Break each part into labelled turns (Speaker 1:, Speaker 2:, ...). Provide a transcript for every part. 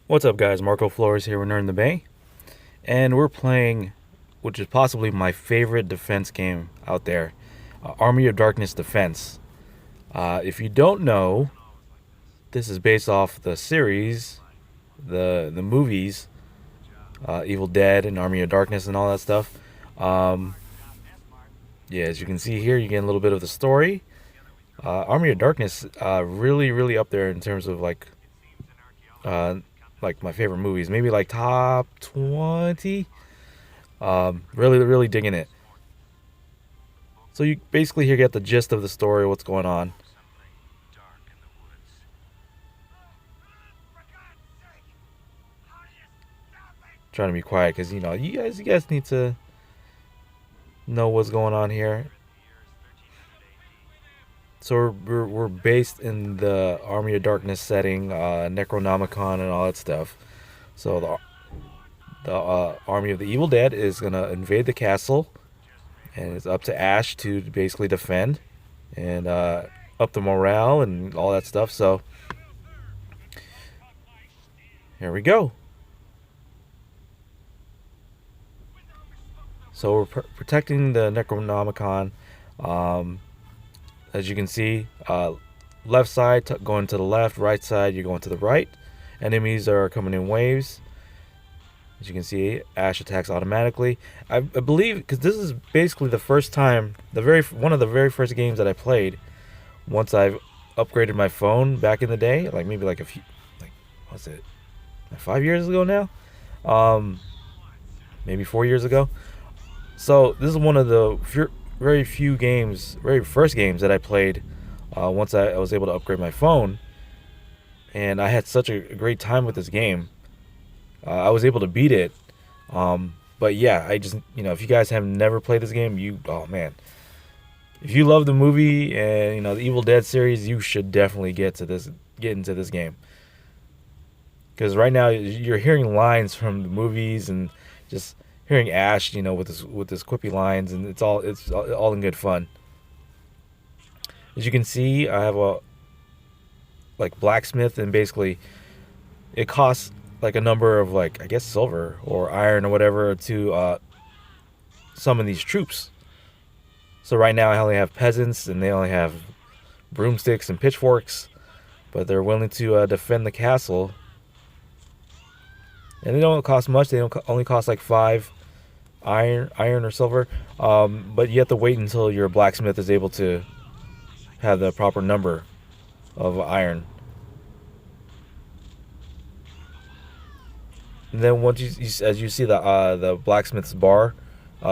Speaker 1: What's up, guys? Marco Flores here with Nerd in the Bay, and we're playing, which is possibly my favorite defense game out there, Army of Darkness Defense. If you don't know, this is based off the series, the movies, Evil Dead and Army of Darkness and all that stuff. Um, yeah, as you can see here, you get a little bit of the story. Army of Darkness, really up there in terms of uh, like my favorite movies. Maybe like top 20. Really digging it. So you basically here get the gist of the story, what's going on. Trying to be quiet because you guys need to know what's going on here. So we're based in the Army of Darkness setting, Necronomicon and all that stuff. So the army of the Evil Dead is gonna invade the castle, and it's up to Ash to basically defend and up the morale and all that stuff. So here we go. So we're protecting the Necronomicon. Um, as you can see, left side going to the left, right side you're going to the right. Enemies are coming in waves. As you can see, Ash attacks automatically. I believe because this is basically the first time, one of the very first games that I played. Once I've upgraded my phone back in the day, like maybe like a few, like what's it, like 5 years ago now, um, maybe 4 years ago. So this is one of the very few games, very first games that I played. Once I was able to upgrade my phone, and I had such a great time with this game. I was able to beat it. But yeah, I just if you guys have never played this game, oh man, if you love the movie and the Evil Dead series, you should definitely get into this game. Because right now you're hearing lines from the movies and just hearing Ash, with his quippy lines, and it's all in good fun. As you can see, I have a like blacksmith, and basically it costs like a number of like I guess silver or iron or whatever to summon these troops. So right now I only have peasants, and they only have broomsticks and pitchforks, but they're willing to defend the castle. And they don't cost much. They don't only cost like 5 iron or silver. But you have to wait until your blacksmith is able to have the proper number of iron. And then once as you see the blacksmith's bar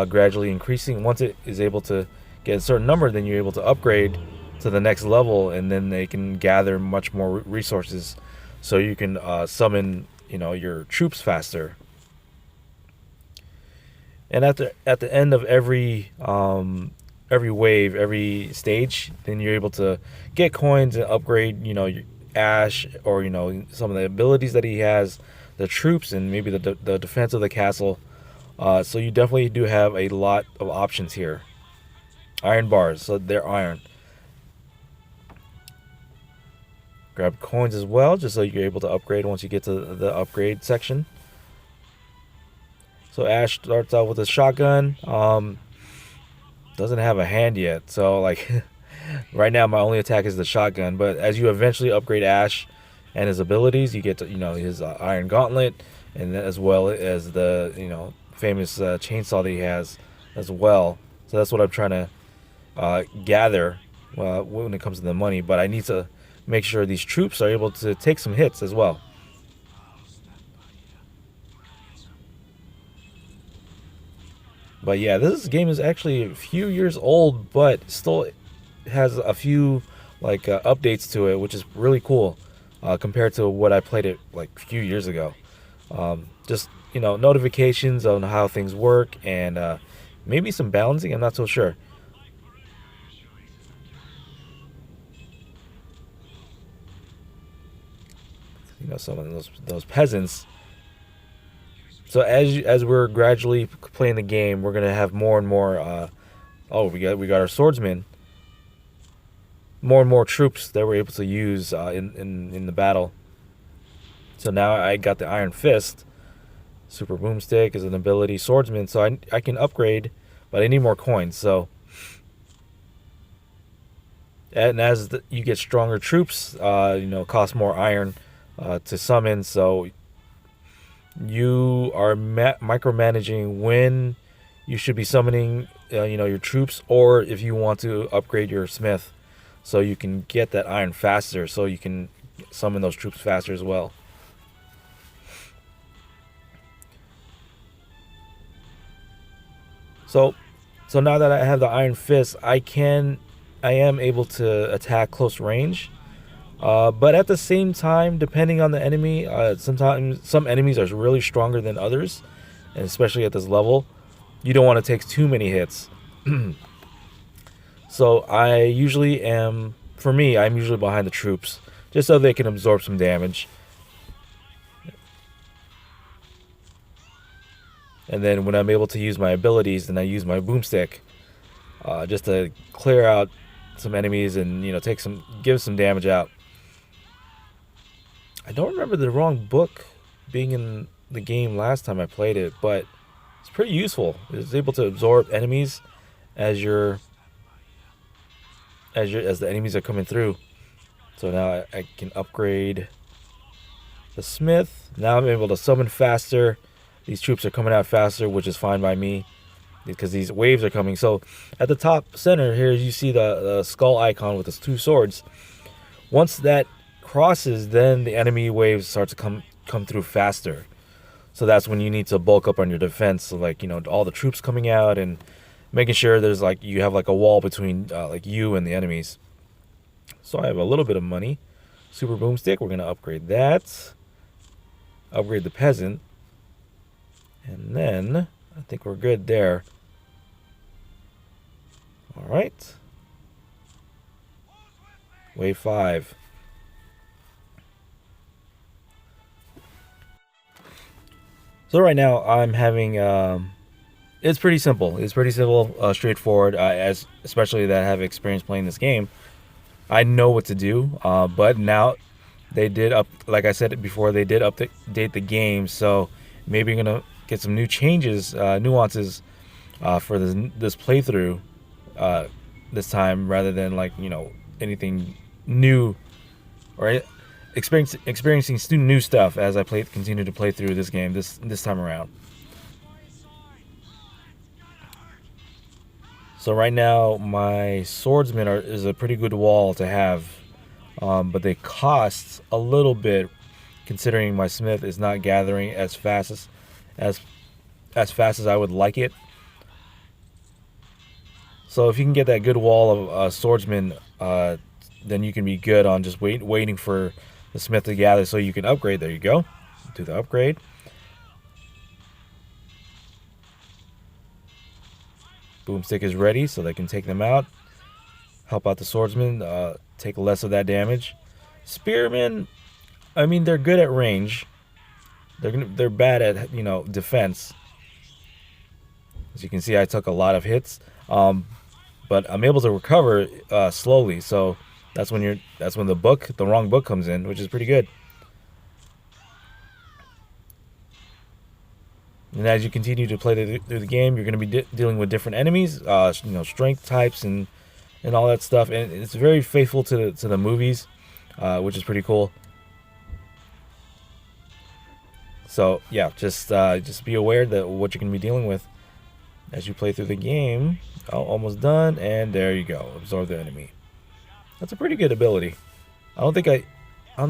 Speaker 1: gradually increasing, once it is able to get a certain number, then you're able to upgrade to the next level, and then they can gather much more resources, so you can summon your troops faster. And at the end of every wave, every stage, then you're able to get coins and upgrade your Ash, or some of the abilities that he has, the troops, and maybe the defense of the castle. So you definitely do have a lot of options here. Iron bars, so they're iron. Grab coins as well, just so you're able to upgrade once you get to the upgrade section. So Ash starts out with a shotgun. Doesn't have a hand yet, so like right now my only attack is the shotgun. But as you eventually upgrade Ash and his abilities, you get to his iron gauntlet, and as well as the famous chainsaw that he has as well. So that's what I'm trying to gather when it comes to the money. But I need to make sure these troops are able to take some hits as well. But yeah, this game is actually a few years old, but still has a few like updates to it, which is really cool compared to what I played it like a few years ago. Just notifications on how things work, and maybe some balancing. I'm not so sure. Some of those peasants. So as we're gradually playing the game, we're gonna have more and more. Oh, we got our swordsmen. More and more troops that we're able to use in the battle. So now I got the Iron Fist. Super boomstick is an ability. Swordsman, so I can upgrade, but I need more coins. So, and as you get stronger troops, cost more iron to summon. So you are micromanaging when you should be summoning, your troops, or if you want to upgrade your smith, so you can get that iron faster, so you can summon those troops faster as well. So now that I have the Iron Fist, I am able to attack close range. But at the same time, depending on the enemy, sometimes some enemies are really stronger than others, and especially at this level, you don't want to take too many hits. So I'm usually behind the troops, just so they can absorb some damage. And then when I'm able to use my abilities, then I use my boomstick, just to clear out some enemies and give some damage out. I don't remember the wrong book being in the game last time I played it, but it's pretty useful. It's able to absorb enemies as the enemies are coming through. So now I can upgrade the smith. Now I'm able to summon faster. These troops are coming out faster, which is fine by me because these waves are coming. So at the top center here, you see the skull icon with its two swords. Once that crosses, then the enemy waves start to come through faster. So that's when you need to bulk up on your defense. So all the troops coming out and making sure there's you have a wall between you and the enemies. So I have a little bit of money. Super boomstick, we're gonna upgrade that. Upgrade the peasant. And then I think we're good there. All right. Wave 5. So right now I'm having it's pretty simple. It's pretty simple, straightforward. Especially that I have experience playing this game, I know what to do. But now they did like I said before, they did update the game. So maybe I'm gonna get some new changes, nuances for this playthrough this time, rather than anything new, or experiencing new stuff as I continue to play through this game this time around. So right now my swordsman is a pretty good wall to have, but they cost a little bit, considering my smith is not gathering as fast as I would like it. So if you can get that good wall of swordsman, then you can be good on just waiting for the smith to gather, so you can upgrade. There you go. Do the upgrade. Boomstick is ready, so they can take them out. Help out the swordsman, take less of that damage. Spearmen, I mean, they're good at range. They're bad at defense. As you can see, I took a lot of hits, but I'm able to recover slowly. So that's when the wrong book comes in, which is pretty good. And as you continue to play through the game, you're going to be dealing with different enemies, strength types and all that stuff. And it's very faithful to the movies, which is pretty cool. So yeah, just be aware that what you're going to be dealing with as you play through the game. Oh, almost done, and there you go. Absorb the enemy. That's a pretty good ability. I'm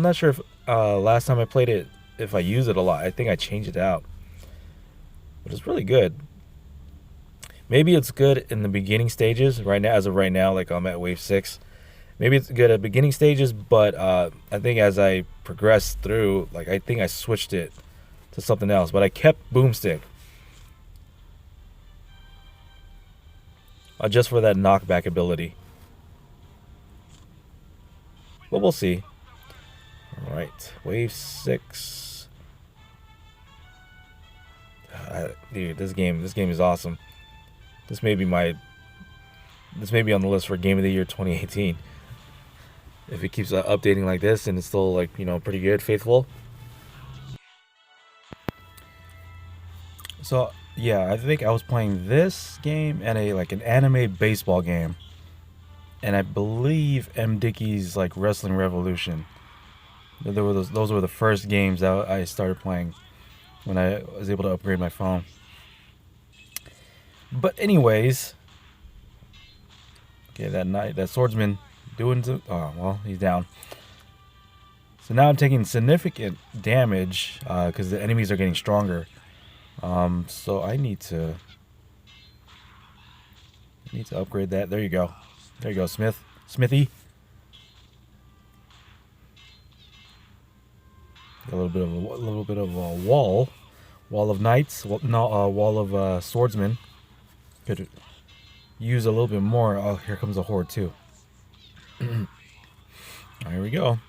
Speaker 1: not sure if last time I played it, if I used it a lot. I think I changed it out. But it's really good. Maybe it's good in the beginning stages. Right now, as of right now, I'm at wave 6. Maybe it's good at beginning stages, but I think as I progressed through, I think I switched it to something else. But I kept boomstick. Just for that knockback ability. But we'll see. Alright, wave 6. Dude, this game is awesome. This may be on the list for Game of the Year 2018. If it keeps updating like this and it's still pretty good, faithful. So yeah, I think I was playing this game and an anime baseball game, and I believe M Dickey's like Wrestling Revolution. Those were the first games that I started playing when I was able to upgrade my phone. But anyways, okay, that swordsman doing oh well, he's down. So now I'm taking significant damage because the enemies are getting stronger. So I need to upgrade that. There you go. There you go, Smithy. A little bit of a wall of knights. Wall of swordsmen. Could use a little bit more. Oh, here comes a horde too. Here we go.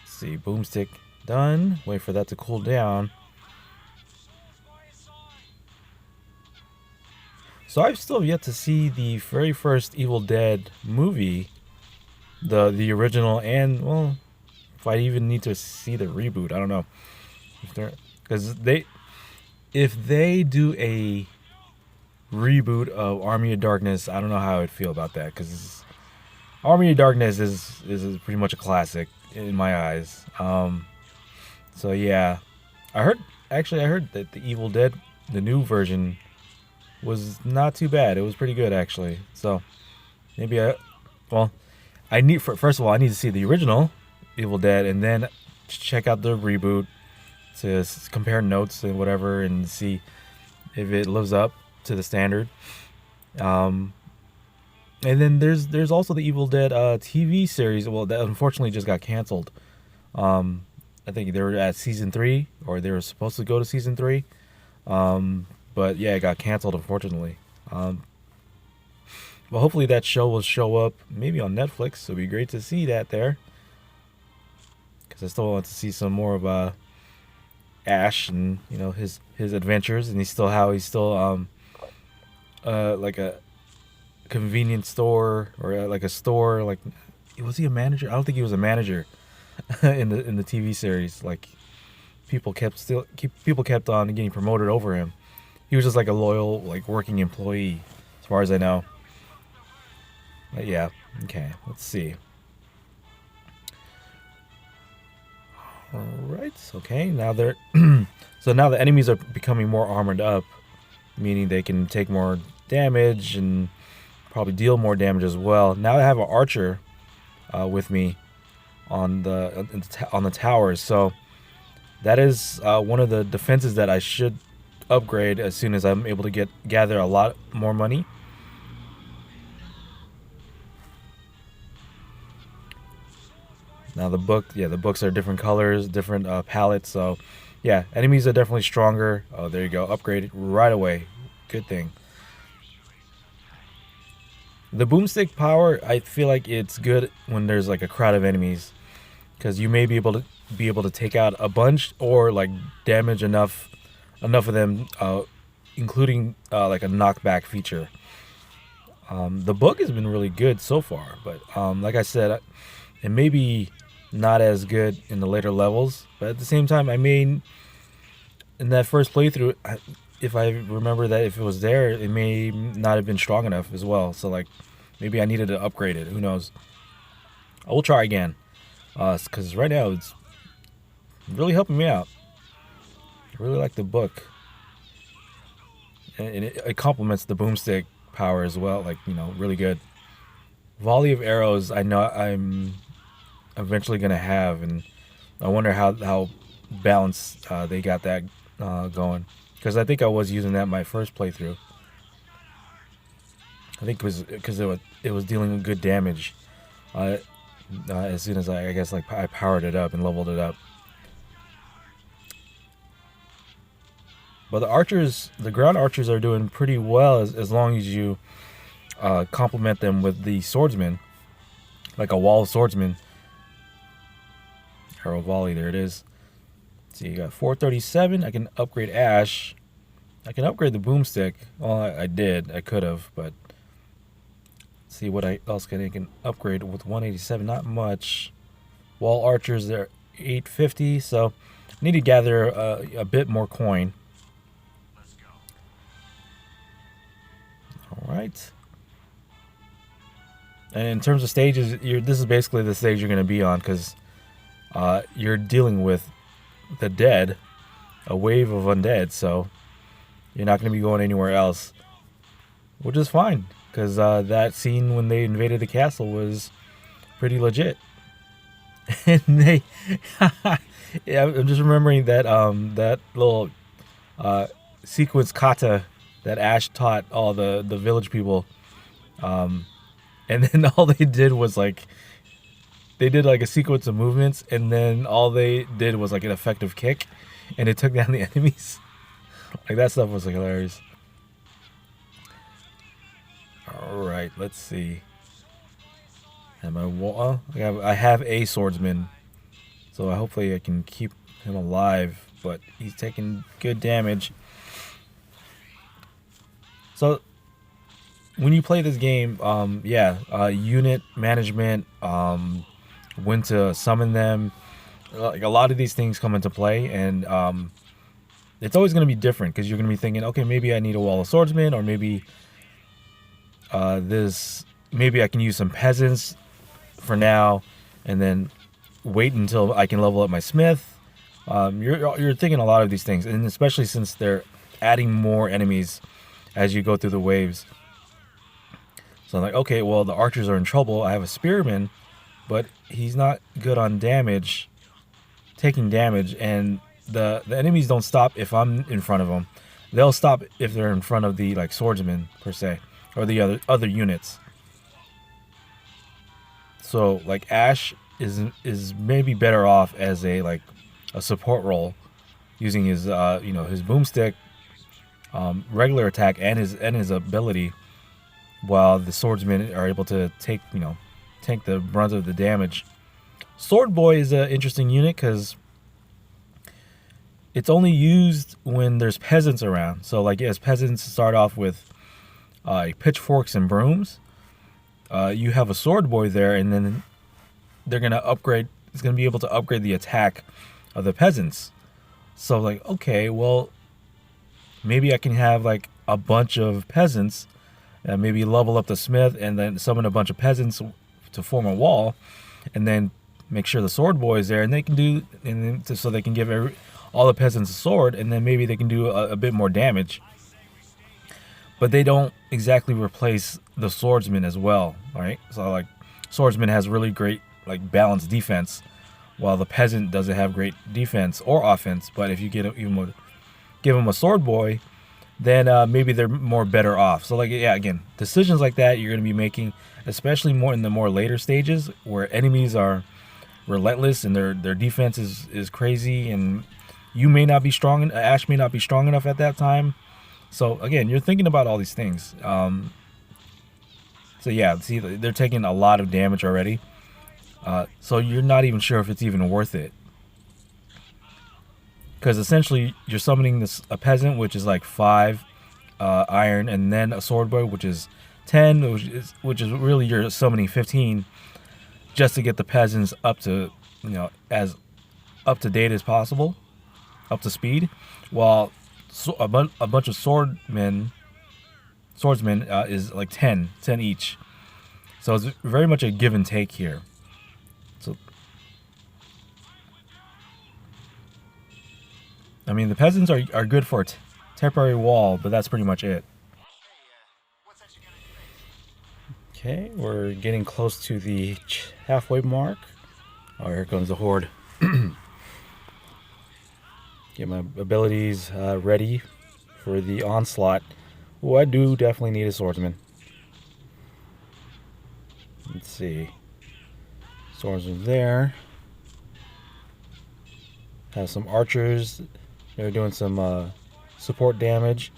Speaker 1: Let's see, boomstick done. Wait for that to cool down. So I've still yet to see the very first Evil Dead movie, the original, and well, if I even need to see the reboot, I don't know. If they do a reboot of Army of Darkness, I don't know how I'd feel about that, because Army of Darkness is pretty much a classic in my eyes. So yeah, I heard that the Evil Dead, the new version, was not too bad. It was pretty good actually. So maybe first of all I need to see the original Evil Dead and then check out the reboot to compare notes and whatever and see if it lives up to the standard. And then there's also the Evil Dead TV series. Well, that unfortunately just got canceled. I think they were at season 3, or they were supposed to go to season 3. But yeah, it got canceled, unfortunately. Well, hopefully that show will show up maybe on Netflix. It'll be great to see that there. Because I still want to see some more of Ash and his adventures, and he's still like a convenience store or like a store. Like, was he a manager? I don't think he was a manager in the TV series. Like, people kept on getting promoted over him. He was just like a loyal, like, working employee, as far as I know. But yeah, okay, let's see. All right, okay. Now they're so now the enemies are becoming more armored up, meaning they can take more damage and probably deal more damage as well. Now I have an archer with me on the towers, so that is one of the defenses that I should upgrade as soon as I'm able to gather a lot more money. Now the books are different colors, different palettes, so yeah, enemies are definitely stronger. Oh, there you go, upgrade right away. Good thing. The boomstick power, I feel like it's good when there's like a crowd of enemies, because you may be able to take out a bunch or like damage enough of them, including like a knockback feature. The book has been really good so far, but like I said, it may be not as good in the later levels, but at the same time, I mean, in that first playthrough, if I remember that if it was there, it may not have been strong enough as well. So like, maybe I needed to upgrade it. Who knows? I will try again, because right now it's really helping me out. I really like the book, and it complements the boomstick power as well. Like, really good. Volley of arrows, I know I'm eventually gonna have, and I wonder how balanced they got that going, because I think I was using that my first playthrough. I think it was because it was dealing good damage as soon as I guess like I powered it up and leveled it up. But the ground archers are doing pretty well as long as you complement them with the swordsman, like a wall of swordsman. Arrow volley, there it is. So you got 437. I can upgrade Ash. I can upgrade the boomstick. Well, I did. I could have, but let's see what else I can upgrade with 187. Not much. Wall archers, they're 850. So I need to gather a bit more coin. right. And in terms of stages, this is basically the stage you're going to be on, because you're dealing with the dead, a wave of undead, so you're not going to be going anywhere else, which is fine, because that scene when they invaded the castle was pretty legit. And they, yeah, I'm just remembering that that little sequence kata that Ash taught all the village people, and then all they did was like, they did like a sequence of movements, and then all they did was like an effective kick, and it took down the enemies. Like, that stuff was like hilarious. All right, let's see. Am I have a swordsman, so hopefully I can keep him alive, but he's taking good damage. So when you play this game, unit management, when to summon them, like a lot of these things come into play, and it's always going to be different, because you're going to be thinking, okay, maybe I need a wall of swordsmen, or maybe maybe I can use some peasants for now, and then wait until I can level up my smith. You're thinking a lot of these things, and especially since they're adding more enemies as you go through the waves. So I'm like, okay, well, the archers are in trouble. I have a spearman, but he's not good on damage, taking damage, and the enemies don't stop if I'm in front of them. They'll stop if they're in front of the like swordsmen per se, or the other units. So like Ash is maybe better off as a support role, using his his boomstick, regular attack, and his ability, while the swordsmen are able to take the brunt of the damage. Sword Boy is an interesting unit, because it's only used when there's peasants around. So like, as peasants start off with pitchforks and brooms, you have a sword boy there, and then they're gonna upgrade. It's gonna be able to upgrade the attack of the peasants. So like, okay, well, maybe I can have like a bunch of peasants, maybe level up the smith, and then summon a bunch of peasants to form a wall, and then make sure the sword boy is there, and they can do, so they can give all the peasants a sword, and then maybe they can do a bit more damage. But they don't exactly replace the swordsman as well, right? So like, swordsman has really great like balanced defense, while the peasant doesn't have great defense or offense. But if you give them a sword boy, then maybe they're better off. So like, yeah, again, decisions like that you're going to be making, especially more in the more later stages, where enemies are relentless and their defense is crazy, and you may not be strong. Ash may not be strong enough at that time. So again, you're thinking about all these things. So yeah, see, they're taking a lot of damage already. So you're not even sure if it's even worth it, because essentially you're summoning a peasant, which is like 5 iron, and then a sword boy, which is 10, which is really you're summoning 15, just to get the peasants up to as up to date as possible, up to speed, while a bunch of swordsmen is like 10 each. So it's very much a give and take here. So I mean, the peasants are good for a temporary wall, but that's pretty much it. Okay, we're getting close to the halfway mark. Oh, here comes the horde. Get my abilities ready for the onslaught. Oh, I do definitely need a swordsman. Let's see. Swordsman there. Have some archers. They're doing some support damage.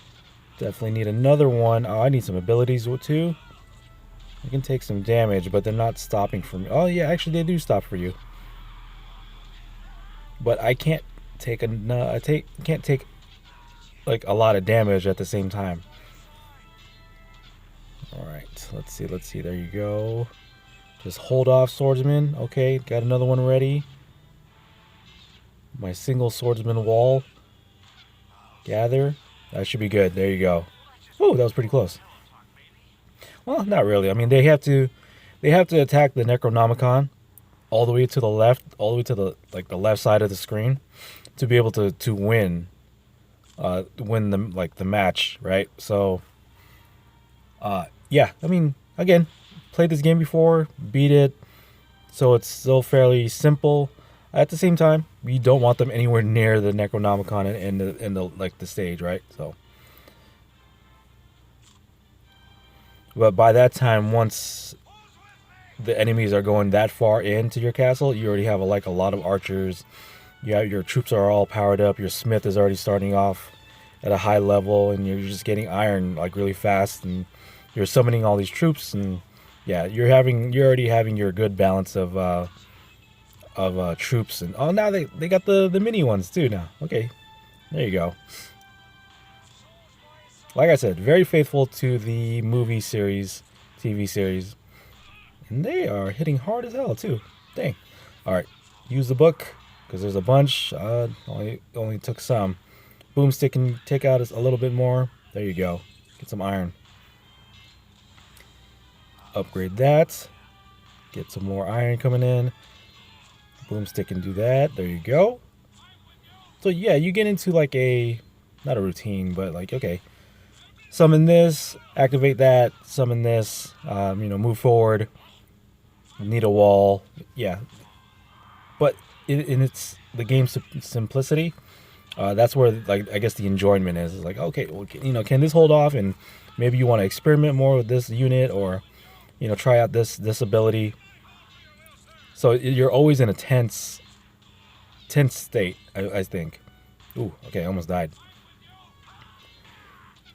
Speaker 1: Definitely need another one. Oh, I need some abilities too. I can take some damage, but they're not stopping for me. Oh yeah, actually they do stop for you. But I can't take can't take like a lot of damage at the same time. All right, let's see. There you go. Just hold off, swordsman. Okay, got another one ready. My single swordsman wall. Gather. That should be good. There you go. Oh, that was pretty close. Well, not really. I mean, they have to attack the Necronomicon all the way to the left, all the way to the left side of the screen, to be able to win the match, right? So, yeah. I mean, again, played this game before, beat it, so it's still fairly simple. At the same time, you don't want them anywhere near the Necronomicon in the stage, right? So. But by that time, once the enemies are going that far into your castle, you already have a lot of archers. Your troops are all powered up. Your smith is already starting off at a high level, and you're just getting iron really fast, and you're summoning all these troops, and yeah, you're already having your good balance of troops. And oh, now they got the mini ones too now. Okay, there you go. Like I said, very faithful to the movie series, TV series. And they are hitting hard as hell, too. Dang. Alright, use the book, because there's a bunch. Only took some. Boomstick can take out a little bit more. There you go. Get some iron. Upgrade that. Get some more iron coming in. Boomstick can do that. There you go. So, yeah, you get into not a routine, but okay. Summon this, activate that, summon this, move forward, need a wall, yeah. But in the game's simplicity, that's where I guess the enjoyment is. It's okay, well, can this hold off? And maybe you want to experiment more with this unit, or try out this ability. So you're always in a tense state, I think. Ooh, okay, I almost died.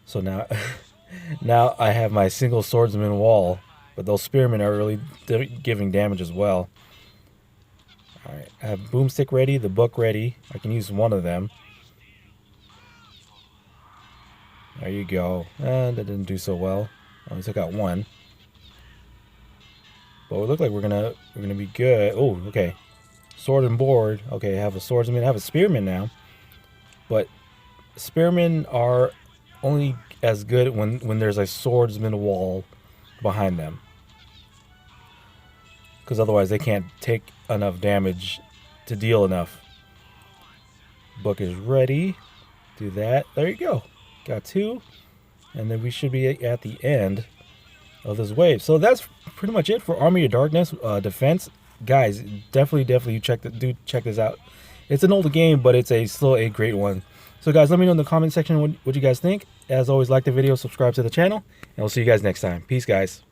Speaker 1: So now I have my single swordsman wall, but those spearmen are really giving damage as well. Alright, I have boomstick ready, the book ready. I can use one of them. There you go. That didn't do so well. I only took out one. But we look like we're gonna be good. Oh, okay. Sword and board. Okay, I have a swordsman. I have a spearman now. But spearmen are only as good when there's a swordsman wall behind them, because otherwise they can't take enough damage to deal enough. Book is ready. Do that. There you go. Got two, and then we should be at the end of this wave. So that's pretty much it for Army of Darkness defense, guys. Definitely check this out. It's an older game, but it's still a great one. So guys, let me know in the comment section what you guys think. As always, like the video, subscribe to the channel, and we'll see you guys next time. Peace, guys.